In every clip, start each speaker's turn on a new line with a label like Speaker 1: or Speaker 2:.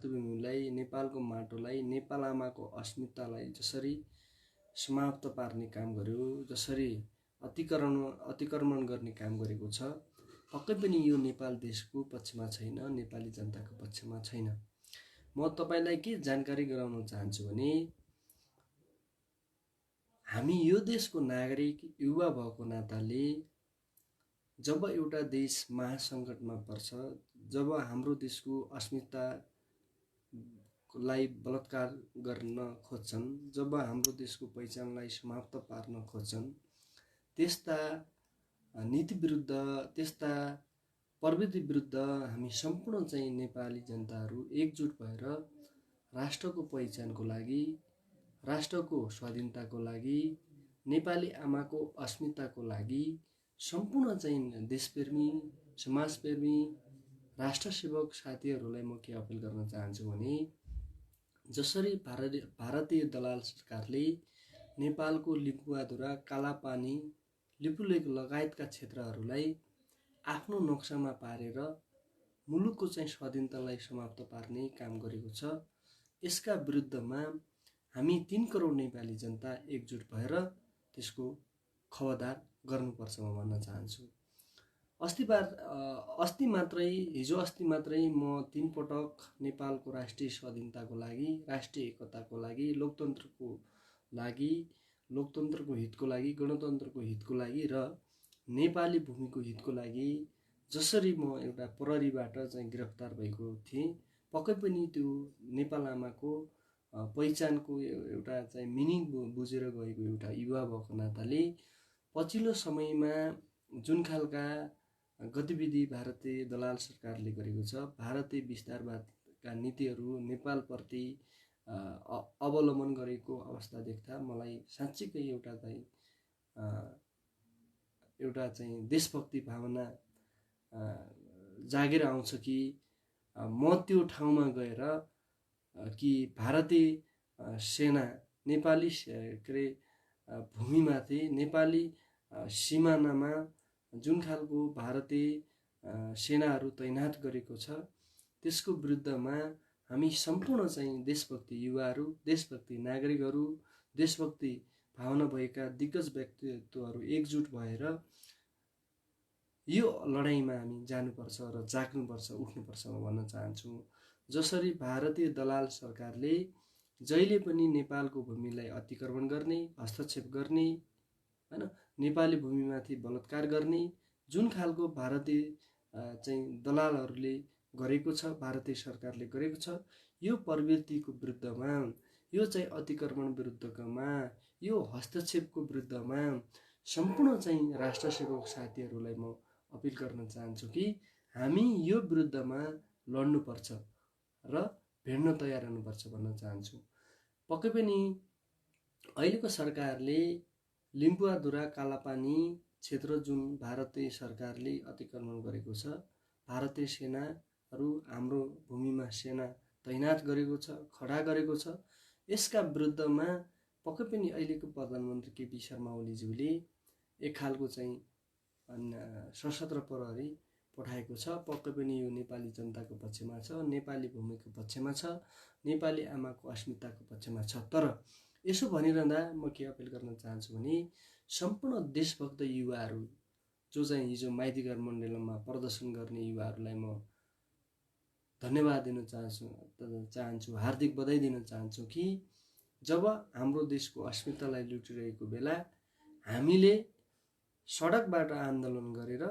Speaker 1: मातृभूमिलाई, नेपालको माटोलाई, नेपाल आमाको अस्मितालाई जसरी समाप्त पार्ने काम गर्यो, जसरी अतिक्रमण गर्ने काम गरेको छ, पक्कै पनि यो नेपाल देशको पक्षमा छैन, नेपाली जनताको पक्षमा छैन। म तपाईलाई के जानकारी गराउन चाहन्छु भने हामी यो देशको नागरिक युवा भएको नाताले जब एउटा देश महासङ्कटमा पर्छ, जब हाम्रो देशको अस्मितालाई बलात्कार गर्न खोज्छन्, जब हाम्रो देशको पहिचानलाई समाप्त पार्न खोज्छन्, त्यस्ता नीति विरुद्ध, त्यस्ता प्रवृत्ति विरुद्ध हामी सम्पूर्ण चाहिँ नेपाली जनताहरू एकजुट भएर राष्ट्रको पहिचानको लागि, राष्ट्रको स्वाधीनताको लागि, नेपाली आमाको अस्मिताको लागि सम्पूर्ण चाहिँ देशप्रेमी, समाजप्रेमी, राष्ट्रसेवक साथीहरूलाई म के अपिल गर्न चाहन्छु भने जसरी भारतीय दलाल सरकारले नेपालको लिपुवाधुरा, कालापानी, लिपुलेक लगायतका क्षेत्रहरूलाई आफ्नो नक्सामा पारेर मुलुकको चाहिँ स्वाधीनतालाई समाप्त पार्ने काम गरेको छ, यसका विरुद्धमा हामी 3 करोड नेपाली जनता एकजुट भएर त्यसको खबरदार गर्नुपर्छ म भन्न चाहन्छु। हिजो अस्ति मात्रै म 3 पटक नेपालको राष्ट्रिय स्वाधीनताको लागि, राष्ट्रिय एकताको लागि, लोकतन्त्रको हितको लागि, गणतन्त्रको हितको लागि र नेपाली भूमिको हितको लागि जसरी म एउटा प्रहरीबाट चाहिँ गिरफ्तार भएको थिएँ, पक्कै पनि त्यो नेपाल आमाको पहिचानको एउटा चाहिँ मिनिङ बुझेर गएको एउटा युवा भएको नाताले पछिल्लो समयमा जुन खालका गतिविधि भारतीय दलाल सरकारले गरेको छ, भारतीय विस्तारवादका नीतिहरू नेपालप्रति अवलम्बन गरेको अवस्था देख्दा मलाई साँच्चीकै एउटा चाहिँ देशभक्ति भावना जागेर आउँछ कि म त्यो ठाउँमा गएर कि भारतीय सेना नेपाली भूमिमाथि, नेपाली सिमानामा जुन खालको भारतीय सेनाहरू तैनात गरेको छ, त्यसको विरुद्धमा हामी सम्पूर्ण चाहिँ देशभक्ति युवाहरू, देशभक्ति नागरिकहरू, देशभक्ति भावना भएका दिग्गज व्यक्तित्वहरू एकजुट भएर यो लडाईँमा हामी जानुपर्छ र जाग्नुपर्छ, उठ्नुपर्छ म भन्न चाहन्छु। जसरी भारतीय दलाल सरकारले जहिले पनि नेपालको भूमिलाई अतिक्रमण गर्ने, हस्तक्षेप गर्ने, हैन, नेपाली भूमिमाथि बलात्कार गर्ने जुन खालको भारतीय चाहिँ दलालहरूले गरेको छ, भारतीय सरकारले गरेको छ, यो प्रवृत्तिको विरुद्धमा, यो चाहिँ अतिक्रमण विरुद्धमा, यो हस्तक्षेपको विरुद्धमा सम्पूर्ण चाहिँ राष्ट्रसेवक साथीहरूलाई म अपिल गर्न चाहन्छु कि हामी यो विरुद्धमा लड्नुपर्छ र भिड्न तयार हुनुपर्छ भन्न चाहन्छु। पक्कै पनि अहिलेको सरकारले लिम्बुवाधुरा, कालापानी क्षेत्र जुन भारतीय सरकारले अतिक्रमण गरेको छ, भारतीय सेनाहरू हाम्रो भूमिमा सेना तैनात गरेको छ, खडा गरेको छ, यसका विरुद्धमा पक्कै पनि अहिलेको प्रधानमन्त्री केपी शर्मा ओलीज्यूले एक खालको चाहिँ सशस्त्र प्रहरी पठाएको छ। पक्कै पनि यो नेपाली जनताको पक्षमा छ, नेपाली भूमिको पक्षमा छ, नेपाली आमाको अस्मिताको पक्षमा छ। तर यसो भनिरहँदा म के अपिल गर्न चाहन्छु भने सम्पूर्ण देशभक्त युवाहरू जो चाहिँ हिजो माइतीघर मण्डलमा प्रदर्शन गर्ने युवाहरूलाई म धन्यवाद दिन चाहन्छु, हार्दिक बधाई दिन चाहन्छु कि जब हाम्रो देशको अस्मितालाई लुटिरहेको बेला हामीले सडकबाट आन्दोलन गरेर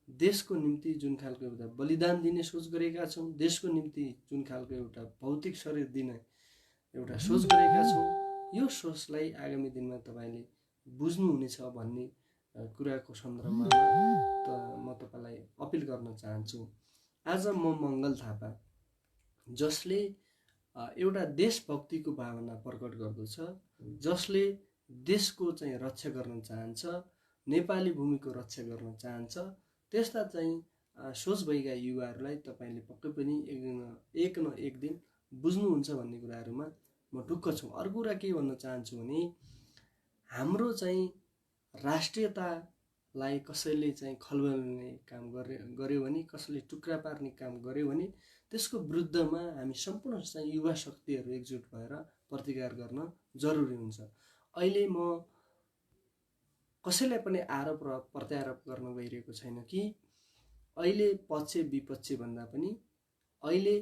Speaker 1: देशको निम्ति जुन खालको एउटा बलिदान दिने सोच गरेका छौँ, देशको निम्ति जुन खालको एउटा भौतिक शरीर दिने एउटा सोच गरेका छौँ, यो सोचलाई आगामी दिनमा तपाईँले बुझ्नुहुनेछ भन्ने कुराको सन्दर्भमा म तपाईँलाई अपिल गर्न चाहन्छु। आज म मङ्गल थापा जसले एउटा देशभक्तिको भावना प्रकट गर्दछ, जसले देशको चाहिँ रक्षा गर्न चाहन्छ, नेपाली भूमिको रक्षा गर्न चाहन्छ, त्यस्ता चाहिँ सोच भएका युवाहरूलाई तपाईँले पक्कै पनि एक न एक दिन बुझ्नुहुन्छ भन्ने कुराहरूमा म ढुक्क छु। अर्को कुरा के भन्न चाहन्छु भने हाम्रो चाहिँ राष्ट्रियतालाई कसैले चाहिँ खलबलाउने काम गर्यो भने, कसैले टुक्रा पार्ने काम गर्यो भने त्यसको विरुद्धमा हामी सम्पूर्ण चाहिँ युवा शक्तिहरू एकजुट भएर प्रतिकार गर्न जरुरी हुन्छ। अहिले म कसैलाई पनि आरोप र प्रत्यारोप गर्न गइरहेको छैन कि अहिले पक्ष विपक्ष भन्दा पनि, अहिले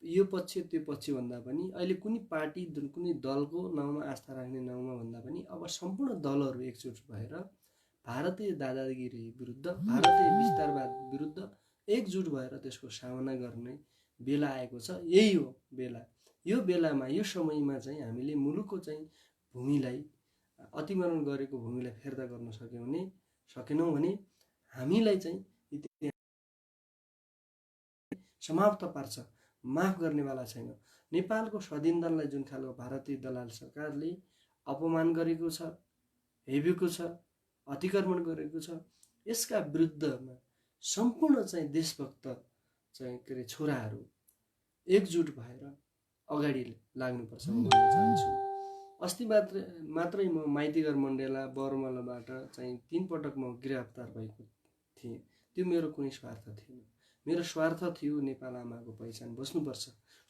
Speaker 1: यो पक्ष त्यो पक्ष भन्दा पनि, अहिले कुनै पार्टी कुनै दलको नाउँमा आस्था राख्ने नाउँमा भन्दा पनि अब सम्पूर्ण दलहरू एकजुट भएर भारतीय दादागिरी विरुद्ध, भारतीय विस्तारवाद विरुद्ध एकजुट भएर त्यसको सामना गर्ने बेला आएको छ। यही हो बेला। यो बेलामा, यो समयमा चाहिँ हामीले मुलुकको चाहिँ भूमिलाई, अतिक्रमण गरेको भूमिलाई फिर्ता गर्न सकेनौँ भने हामीलाई चाहिँ समाप्त पार्छ, माफ गर्नेवाला छैन। नेपालको स्वाधीनतालाई जुन खालको भारतीय दलाल सरकारले अपमान गरेको छ, हेपेको छ, अतिक्रमण गरेको छ, यसका विरुद्धमा सम्पूर्ण चाहिँ देशभक्त चाहिँ छोराहरू एकजुट भएर अगाडि लाग्नुपर्छ भन्न चाहन्छु। अस्ति मात्रै म माइतीघर मण्डेला बरमलाबाट चाहिँ 3 पटक म गिरफ्तार भएको थिएँ। त्यो मेरो कुनै स्वार्थ थिएन। मेरो स्वार्थ थियो नेपाल आमाको पहिचान बस्नुपर्छ,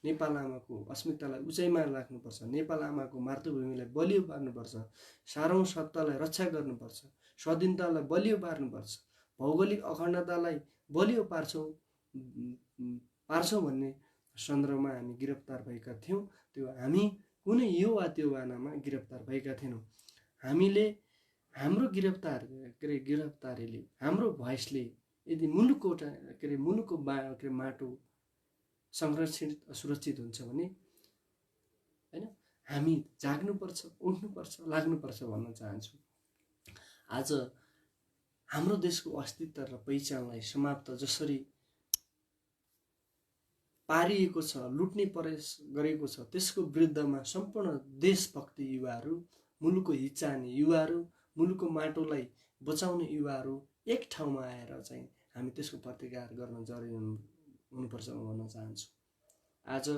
Speaker 1: नेपाल आमाको अस्मितालाई उचाइमा राख्नुपर्छ, नेपाल आमाको मातृभूमिलाई बलियो पार्नुपर्छ, सारौं सत्तालाई रक्षा गर्नुपर्छ, स्वाधीनतालाई बलियो पार्नुपर्छ, भौगोलिक अखण्डतालाई बलियो पार्छौँ भन्ने सन्दर्भमा हामी गिरफ्तार भएका थियौँ। त्यो हामी कुनै यो वा त्यो बानामा गिरफ्तार भएका थिएनौँ। हामीले हाम्रो गिरफ्तारीले, हाम्रो भोइसले यदि मुलुकको माटो संरक्षित सुरक्षित हुन्छ भने हैन, हामी जाग्नुपर्छ, उठ्नुपर्छ, लाग्नुपर्छ भन्न चाहन्छु। आज हाम्रो देशको अस्तित्व र पहिचानलाई समाप्त जसरी पारिएको छ, लुट्ने प्रयास गरेको छ, त्यसको विरुद्धमा सम्पूर्ण देशभक्ति युवाहरू, मुलुकको हित चाहने युवाहरू, मुलुकको माटोलाई बचाउने युवाहरू एक ठाउँमा आएर चाहिँ हामी त्यसको प्रतिकार गर्न जरुरी हुनुपर्छ भन्न चाहन्छु। आज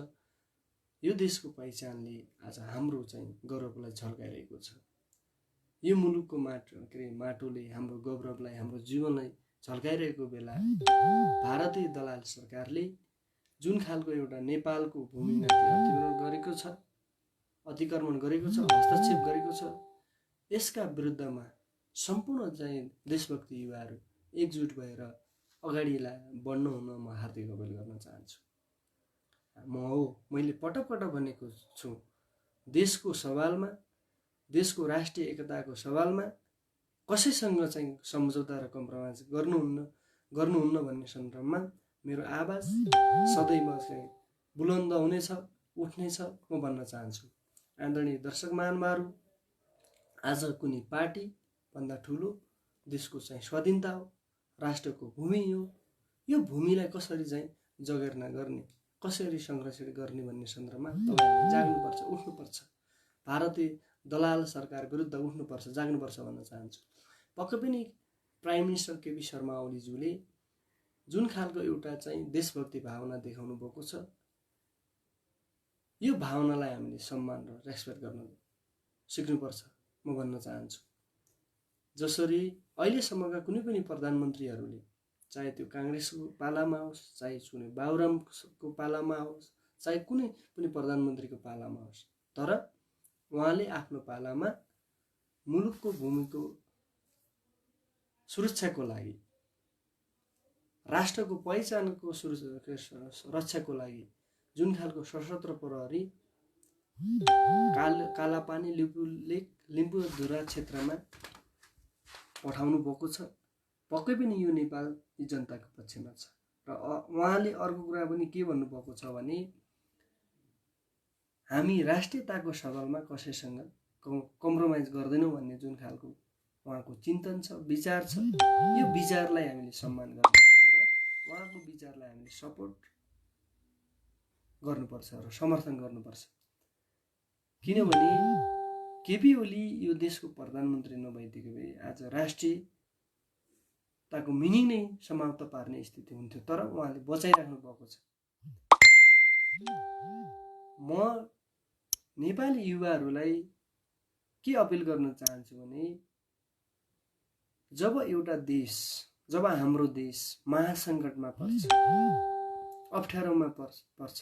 Speaker 1: यो देशको पहिचानले आज हाम्रो चाहिँ गौरवलाई झल्काइरहेको छ। यो मुलुकको माटोले हाम्रो गौरवलाई, हाम्रो जीवनलाई झल्काइरहेको बेला भारतीय दलाल सरकारले जुन खालको एउटा नेपालको भूमिमाथि अतिक्रमण गरेको छ, हस्तक्षेप गरेको छ, यसका विरुद्धमा सम्पूर्ण चाहिँ देशभक्ति युवाहरू एकजुट भएर अगाडि बढ्न हुन म हार्दिक अपील गर्न चाहन्छु। मैले पटक भनेको छु, देशको सवालमा, देशको राष्ट्रिय एकताको सवालमा कसैसँग चाहिँ सम्झौता र कम्प्रोमाइज गर्नुहुन्न भन्ने सन्दर्भमा मेरो आवाज सदैव चाहिँ बुलन्द हुनेछ, उठ्नेछ म भन्न चाहन्छु। आदरणीय दर्शक महानुभावहरू, आज कुनै पार्टी भन्दा ठुलो देशको चाहिँ स्वाधीनता हो, राष्ट्रको भूमि हो। यो भूमिलाई कसरी चाहिँ जगेर्ना गर्ने, कसरी संरक्षण गर्ने भन्ने सन्दर्भमा तपाईहरुले जाग्नुपर्छ, उठ्नुपर्छ। भारतीय दलाल सरकार विरुद्ध उठ्नुपर्छ, जाग्नुपर्छ भन्न चाहन्छु। पक्कै पनि प्राइम मिनिस्टर केपी शर्मा ओलीज्यूले जुन खालको एउटा चाहिँ देशभक्ति भावना देखाउनु भएको छ, यो भावनालाई हामीले सम्मान र रेस्पेक्ट गर्न सिक्नुपर्छ म भन्न चाहन्छु। जसरी अहिलेसम्मका कुनै पनि प्रधानमन्त्रीहरूले, चाहे त्यो कांग्रेसको पालामा होस्, चाहे कुनै बाबुरामको पालामा होस्, चाहे कुनै पनि प्रधानमन्त्रीको पालामा होस्, तर उहाँले आफ्नो पालामा मुलुकको भूमिको सुरक्षाको लागि, राष्ट्रको पहिचानको रक्षाको लागि जुन खालको सशस्त्र प्रहरी कालापानी लिम्बुधुरा क्षेत्रमा पठाउनु भएको छ, पक्कै पनि यो नेपाल जनताको पक्षमा छ। र उहाँले अर्को कुरा पनि के भन्नुभएको छ भने, हामी राष्ट्रियताको सवालमा कसैसँग कम्प्रोमाइज गर्दैनौँ भन्ने जुन खालको उहाँको चिन्तन छ, विचार छ, यो विचारलाई हामीले सम्मान गर्नुपर्छ र उहाँको विचारलाई हामीले सपोर्ट गर्नुपर्छ र समर्थन गर्नुपर्छ। किनभने केपी ओली यो देशको प्रधानमन्त्री नभइदिएको भए आज राष्ट्रियताको मिनिङ नै समाप्त पार्ने स्थिति हुन्थ्यो, तर उहाँले बचाइराख्नु भएको छ। म नेपाली युवाहरूलाई के अपिल गर्न चाहन्छु भने, जब एउटा देश, जब हाम्रो देश महासंकटमा पर्छ, अप्ठ्यारोमा पर्छ।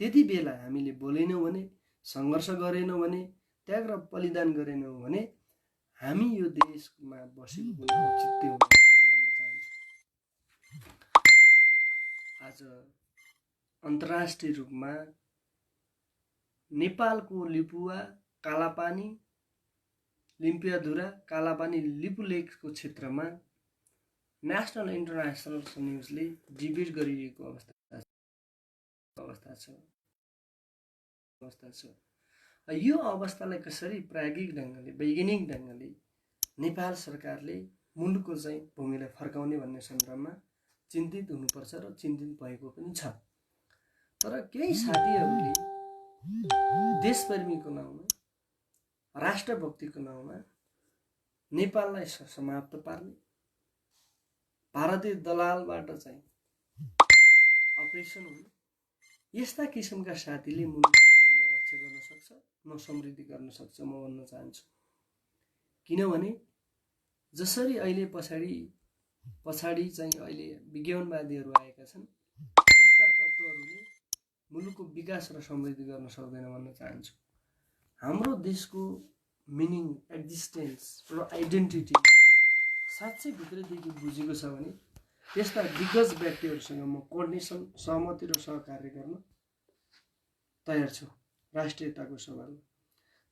Speaker 1: त्यति बेला हामीले बोलेनौँ भने, सङ्घर्ष गरेनौँ भने, त्याग र बलिदान गरेनौँ भने हामी यो देशमा बसेको कुनै औचित्य हुँदैन म भन्न चाहन्छु। आज अन्तर्राष्ट्रिय रूपमा नेपालको लिपुवा, कालापानी, लिम्पियाधुरा, कालापानी, लिपुलेखको क्षेत्रमा नेसनल इन्टरनेसनल न्युजले डिबेट गरिरहेको अवस्था छ। यो अवस्थालाई कसरी प्रायोगिक ढङ्गले, वैज्ञानिक ढङ्गले नेपाल सरकारले मुलुकको चाहिँ भूमिलाई फर्काउने भन्ने सन्दर्भमा चिन्तित हुनुपर्छ र चिन्तित भएको पनि छ। तर केही साथीहरूले देशप्रेमीको नाउँमा, राष्ट्रभक्तिको नाउँमा नेपाललाई समाप्त पार्ने, भारतीय दलालबाट चाहिँ अपरेसन हुने यस्ता किसिमका साथीले मुलुकको चाहिँ न रक्षा गर्न सक्छ, न समृद्धि गर्न सक्छ म भन्न चाहन्छु। किनभने जसरी अहिले पछाडि चाहिँ अहिले विज्ञानवादीहरू आएका छन्, यस्ता तत्त्वहरूले मुलुकको विकास र समृद्धि गर्न सक्दैन भन्न चाहन्छु। हाम्रो देशको मिनिङ, एक्जिस्टेन्स र आइडेन्टिटी साँच्चै भित्रदेखि बुझेको छ भने त्यस्ता दिग्गज व्यक्तिहरूसँग म कोर्डिनेसन, सहमति र सहकार्य गर्न तयार छु राष्ट्रियताको सवालमा।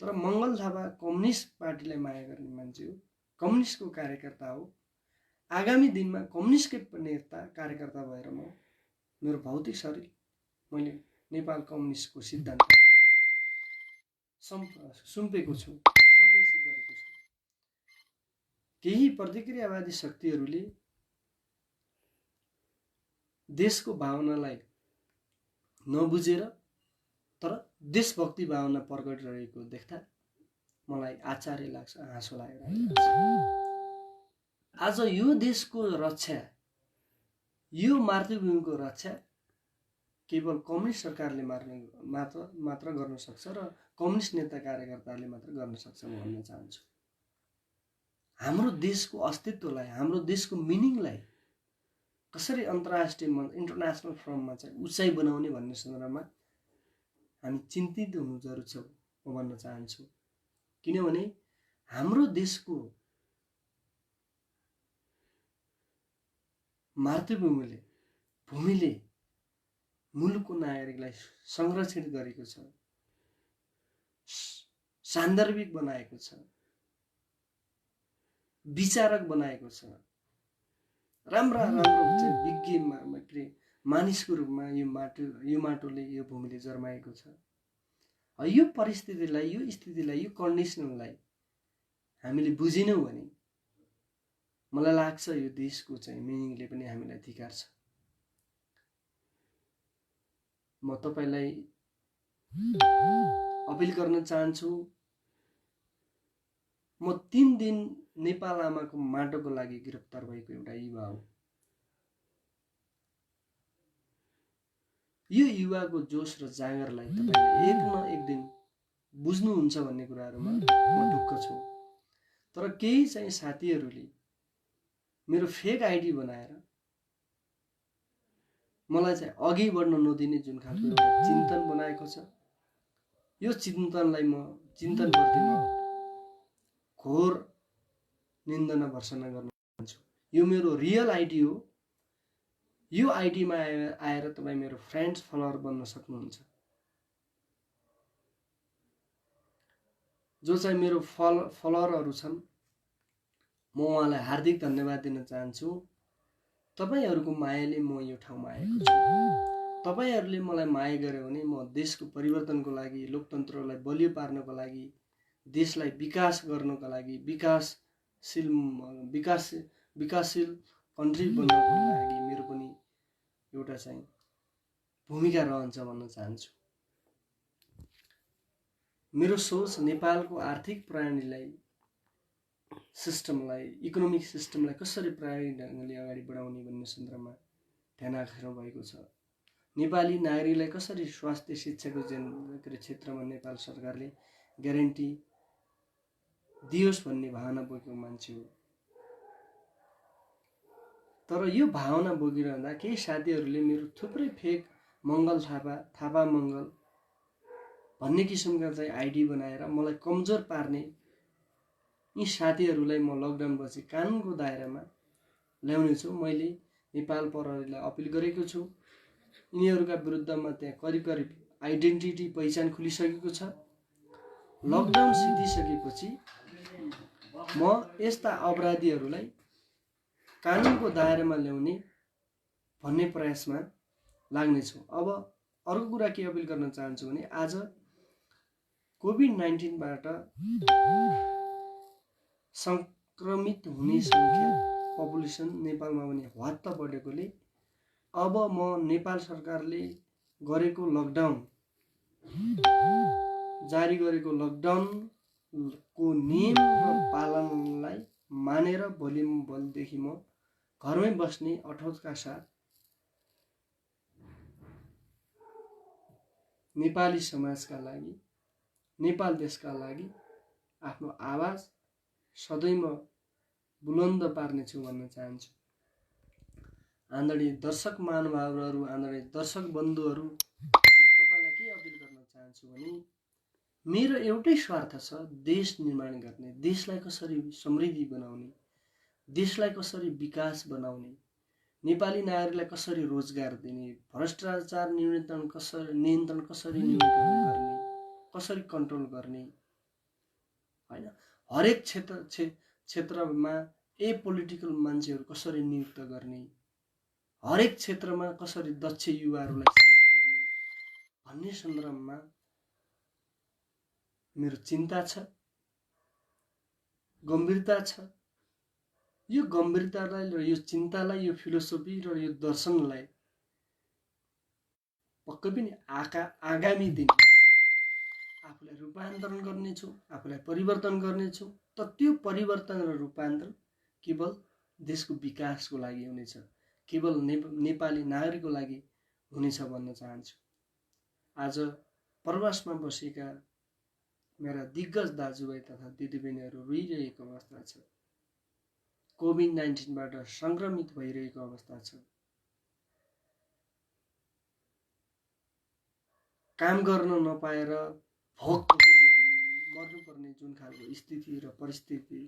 Speaker 1: तर मङ्गल थापा कम्युनिस्ट पार्टीलाई माया गर्ने मान्छे हो, कम्युनिस्टको कार्यकर्ता हो। आगामी दिनमा कम्युनिस्टकै नेता कार्यकर्ता भएर मेरो भौतिक शरीर मैले नेपाल कम्युनिस्टको सिद्धान्तलाई सुम्पेको छु, सम्मिलित गरेको छु। केही प्रतिक्रियावादी शक्तिहरूले देशको भावनालाई नबुझेर तर देशभक्ति भावना प्रकट गरेको देख्दा मलाई आश्चर्य लाग्छ, हाँसो लागेर आइरहेको छ। आज यो देशको रक्षा, यो मातृभूमिको रक्षा केवल कम्युनिस्ट सरकारले मात्र गर्न सक्छ र कम्युनिस्ट नेता कार्यकर्ताहरूले मात्र गर्न सक्छ म भन्न चाहन्छु। हाम्रो देशको अस्तित्वलाई, हाम्रो देशको मिनिङलाई कसरी अन्तर्राष्ट्रिय इन्टरनेसनल फर्ममा चाहिँ उचाइ बनाउने भन्ने सन्दर्भमा हामी चिन्तित हुनु जरुरी छ म भन्न चाहन्छु। किनभने हाम्रो देशको भूमिले मुलुकको नागरिकलाई संरक्षित गरेको छ, सान्दर्भिक बनाएको छ, विचारक बनाएको छ, राम्रा विज्ञ मानिसको रूपमा यो माटोले, यो भूमिले जन्माएको छ। यो परिस्थितिलाई, यो स्थितिलाई, यो कन्डिसनलाई हामीले बुझेनौँ भने मलाई लाग्छ यो देशको चाहिँ मिनिङले पनि हामीलाई धिक्कार्छ। म तपाईलाई अपिल गर्न चाहन्छु, म 3 दिन नेपाल आमाको माटोको लागि गिरफ्तार भएको एउटा युवा हो। यो युवाको जोश र जाँगरलाई तपाईले एक न एक दिन बुझ्नुहुन्छ भन्ने कुराहरुमा म ढुक्क छु। तर केही चाहिँ साथीहरूले मेरो फेक आइडी बनाएर मलाई चाहिँ अघि बढ्न नदिने जुन खालको एउटा चिन्तन बनाएको छ, यो चिन्तनप्रति म घोर निन्दना भर्सना गर्न चाहन्छु। यो मेरो रियल आइडी हो। यो आइडीमा आएर तपाई मेरो फ्रेन्ड्स फलोअर बन्न सक्नुहुन्छ। जो चाहिँ मेरो फलोअरहरू छन्, म उहाँलाई हार्दिक धन्यवाद दिन चाहन्छु। तपाईहरुको मायाले म यो ठाउँमा आएको छु। तपाईहरुले मलाई माया गर्यो भने म देशको परिवर्तनको लागि, लोकतन्त्रलाई बलियो पार्नको लागि, देशलाई विकास गर्नको लागि, विकासशील कन्ट्री बनाउनको लागि मेरो पनि एउटा चाहिँ भूमिका रहन्छ भन्न चाहन्छु। मेरो सोच नेपालको आर्थिक प्रणालीलाई, सिस्टमलाई, इकोनोमिक सिस्टमलाई कसरी प्रायोगिक ढंगले अगाडि बढाउने भन्ने सन्दर्भमा ध्यान आकर्षण भएको छ। नेपाली नागरिकलाई कसरी स्वास्थ्य, शिक्षाको क्षेत्रमा नेपाल सरकारले ग्यारेन्टी दियोस् भन्ने भावना बोकेको मान्छे हो। तर यो भावना बोकिरहँदा केही साथीहरूले मेरो थुप्रै फेक मङ्गल थापा मङ्गल भन्ने किसिमका चाहिँ आइडी बनाएर मलाई कमजोर पार्ने यी साथीहरूलाई म लकडाउनपछि कानुनको दायरामा ल्याउनेछु। मैले नेपाल प्रहरीलाई अपिल गरेको छु। यिनीहरूका विरुद्धमा त्यहाँ करिब करिब आइडेन्टिटी पहिचान खुलिसकेको छ। लकडाउन सिद्धिसकेपछि म यस्ता अपराधीहरूलाई कानुनको दायरामा ल्याउने भन्ने प्रयासमा लाग्नेछु। अब अर्को कुरा के अपिल गर्न चाहन्छु भने आज कोभिड-19बाट संक्रमित हुने संख्या पपुलेसन नेपालमा पनि हत्त बढेकोले अब म नेपाल सरकारले गरेको लकडाउन जारी गरेको लकडाउनको नियम र पालनलाई मानेर भोलिदेखि म घरमै बस्ने अठोटका साथ नेपाली समाजका लागि, नेपाल देशका लागि आफ्नो आवाज सदैव बुलन्द पार्नेछु भन्न चाहन्छु। आदरणीय दर्शक महानुभावहरू, आदरणीय दर्शक बन्धुहरू, म तपाईँलाई के अपिल गर्न चाहन्छु भने मेरो एउटै स्वार्थ छ, देश निर्माण गर्ने, देशलाई कसरी समृद्धि बनाउने, देशलाई कसरी विकास बनाउने, नेपाली नागरिकलाई कसरी रोजगार दिने, भ्रष्टाचार नियन्त्रण कसरी गर्ने, कसरी कन्ट्रोल गर्ने, हैन, हरेक क्षेत्रमा एपोलिटिकल मान्छेहरू कसरी नियुक्त गर्ने, हरेक क्षेत्रमा कसरी दक्ष युवाहरूलाई सेलेक्ट गर्ने भन्ने सन्दर्भमा मेरो चिन्ता छ, गम्भीरता छ। यो गम्भीरतालाई र यो चिन्तालाई, यो फिलोसोफी र यो दर्शनलाई पक्कै पनि आगामी दिन आफूलाई रूपान्तरण गर्नेछु, आफूलाई परिवर्तन गर्नेछु। त त्यो परिवर्तन र रूपान्तरण केवल देशको विकासको लागि हुनेछ, केवल नेपाली नागरिकको लागि हुनेछ भन्न चाहन्छु। आज प्रवासमा बसेका मेरा दिग्गज दाजुभाइ तथा दिदीबहिनीहरू रोइरहेको अवस्था छ, कोभिड-19बाट संक्रमित भइरहेको अवस्था छ, काम गर्न नपाएर भोक मर्नुपर्ने जुन खालको स्थिति र परिस्थिति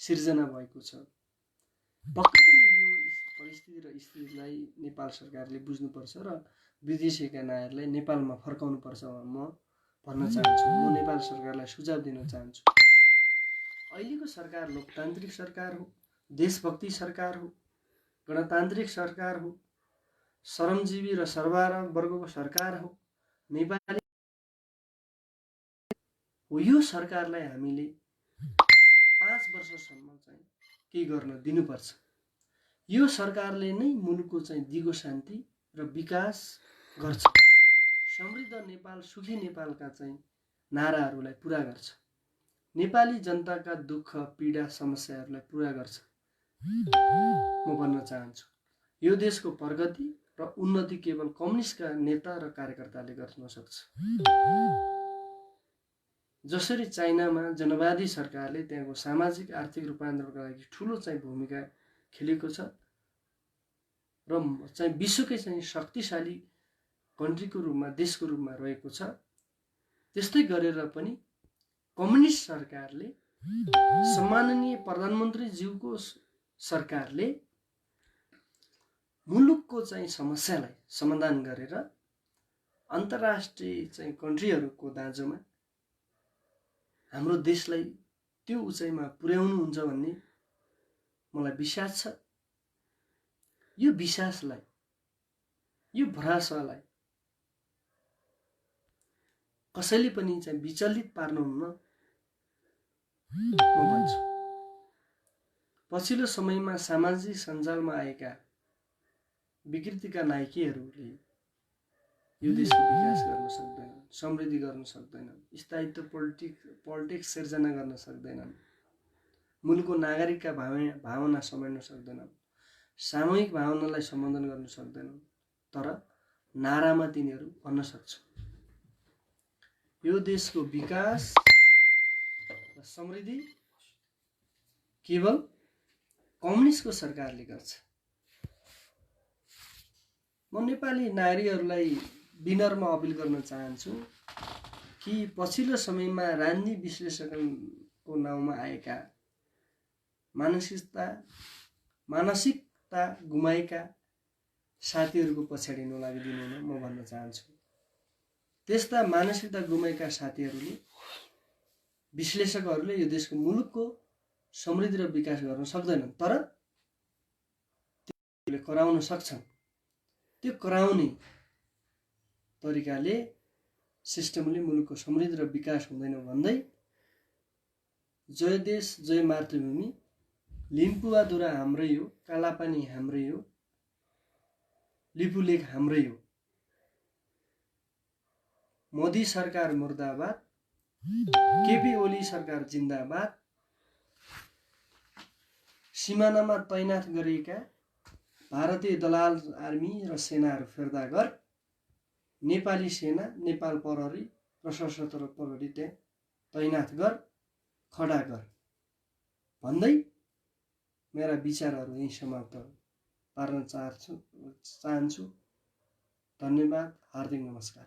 Speaker 1: सिर्जना भएको छ। पक्कै पनि यो परिस्थिति र स्थितिलाई नेपाल सरकारले बुझ्नुपर्छ र विदेशीका नागरिकलाई नेपालमा फर्काउनुपर्छ म भन्न चाहन्छु। म नेपाल सरकारलाई सुझाव दिन चाहन्छु। अहिलेको सरकार लोकतान्त्रिक सरकार हो, देशभक्ति सरकार हो, गणतान्त्रिक सरकार हो, श्रमजीवी र सर्वहारा वर्गको सरकार हो, नेपाली हो। यो सरकारलाई हामीले 5 वर्षसम्म चाहिँ के गर्न दिनुपर्छ। यो सरकारले नै मुलुकको चाहिँ दिगो शान्ति र विकास गर्छ, समृद्ध नेपाल, सुखी नेपालका चाहिँ नाराहरूलाई पुरा गर्छ, नेपाली जनताका दुःख पीडा समस्याहरूलाई पुरा गर्छ म भन्न चाहन्छु। यो देशको प्रगति र उन्नति केवल कम्युनिस्टका नेता र कार्यकर्ताले गर्न सक्छ। जसरी चाइनामा जनवादी सरकारले त्यहाँको सामाजिक आर्थिक रूपान्तरणका लागि ठुलो चाहिँ भूमिका खेलेको छ र चाहिँ विश्वकै चाहिँ शक्तिशाली कन्ट्रीको रूपमा, देशको रूपमा रहेको छ, त्यस्तै गरेर पनि कम्युनिस्ट सरकारले, सम्माननीय प्रधानमन्त्रीज्यूको सरकारले मुलुकको चाहिँ समस्यालाई समाधान गरेर अन्तर्राष्ट्रिय चाहिँ कन्ट्रीहरूको दाँजोमा हाम्रो देशलाई त्यो उचाइमा पुर्याउनुहुन्छ भन्ने मलाई विश्वास छ। यो विश्वासलाई, यो भरोसालाई कसैले पनि चाहिँ विचलित पार्नुहुन्न म भन्छु। पछिल्लो समयमा सामाजिक सञ्जालमा आएका विकृतिका नायकीहरूले यो देशको विकास गर्न सक्दैनन्, समृद्धि गर्न सक्दैनन्, स्थायित्व पोलिटिक्स सिर्जना गर्न सक्दैनन्, मुलुकको नागरिकका भावना समेट्न सक्दैनन्, सामूहिक भावनालाई सम्बोधन गर्न सक्दैनन्। तर नारामा तिनीहरू भन्न सक्छ, यो देशको विकास र समृद्धि केवल कम्युनिस्टको सरकारले गर्छ, म नेपाली नारीहरूलाई विनम्र अपिल गर्न चाहन्छु कि पछिल्लो समयमा राजनीति विश्लेषणको नाउँमा आएका मानसिकता गुमाएका साथीहरूको पछाडि नलागिदिनु हुन म भन्न चाहन्छु। त्यस्ता मानसिकता गुमाएका साथीहरूले, विश्लेषकहरूले यो देशको मुलुकको समृद्धि र विकास गर्न सक्दैनन्, तर त्यसले कराउन सक्छन्। त्यो कराउने तरिकाले सिस्टमले मुलुकको समृद्धि र विकास हुँदैन भन्दै जय देश जय मातृभूमि, लिम्पुवाधुरा हाम्रै हो, कालापानी हाम्रै हो, लिपुलेख हाम्रै हो, मोदी सरकार मुर्दाबाद, केपी ओली सरकार जिन्दाबाद, सिमानामा तैनाथ गरिएका भारतीय दलाल आर्मी र सेनाहरू फिर्ता गर, नेपाली सेना, नेपाल प्रहरी र सशस्त्र प्रहरी त्यहाँ तैनाथ गर, खडा गर भन्दै मेरा विचारहरू यही समाप्त पार्न चाहन्छु। धन्यवाद, हार्दिक नमस्कार।